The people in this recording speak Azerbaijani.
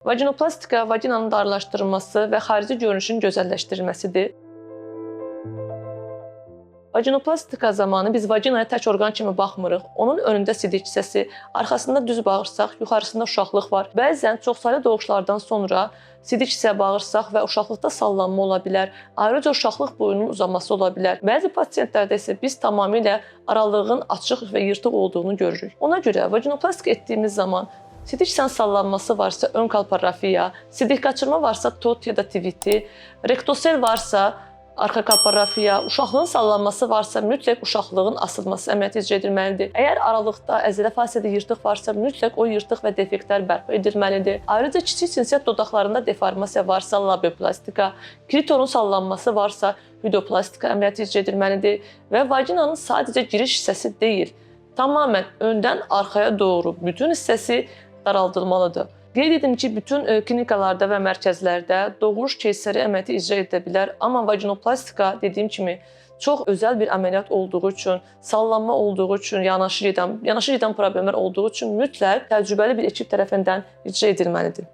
Vaginoplastika vaginanın darlaşdırılması və xarici görünüşün gözəlləşdirilməsidir. Vaginoplastika zamanı biz vaginaya tək orqan kimi baxmırıq. Onun önündə sidik hissəsi, arxasında düz bağırsaq, yuxarısında uşaqlıq var. Bəzən çoxsaylı doğuşlardan sonra sidik hissə bağırsaq və uşaqlıqda sallanma ola bilər. Ayrıca uşaqlıq boyunun uzaması ola bilər. Bəzi pasientlərdə isə biz tamamilə aralığın açıq və yırtıq olduğunu görürük. Ona görə vaginoplastika etdiyimiz zaman sidik hissənin sallanması varsa ön kalparafiya, sidik qaçırma varsa TOT ya da TVT, rektosel varsa arxa kalparafiya, uşaqlığın sallanması varsa mütləq uşaqlığın asılması əməliyyatı icra edilməlidir. Əgər aralıqda əzələ fasiyada yırtıq varsa, mütləq o yırtıq və defektlər bərpa edilməlidir. Ayrıca kiçik sinsiyyət dodaqlarında deformasiya varsa, labioplastika, klitorun sallanması varsa, hüdoplastika əməliyyatı icra edilməlidir və vaginanın sadəcə giriş hissəsi deyil, tamamilə öndən arxaya doğru bütün hissəsi daraldılmalıdır. Qeyd edim ki, bütün klinikalarda və mərkəzlərdə doğuş keyseri əməliyyatı icra edilə bilər, amma vaginoplastika dediyim kimi çox özəl bir əməliyyat olduğu üçün, sallanma olduğu üçün, yanaşı gedən problemlər olduğu üçün mütləq təcrübəli bir ekip tərəfindən icra edilməlidir.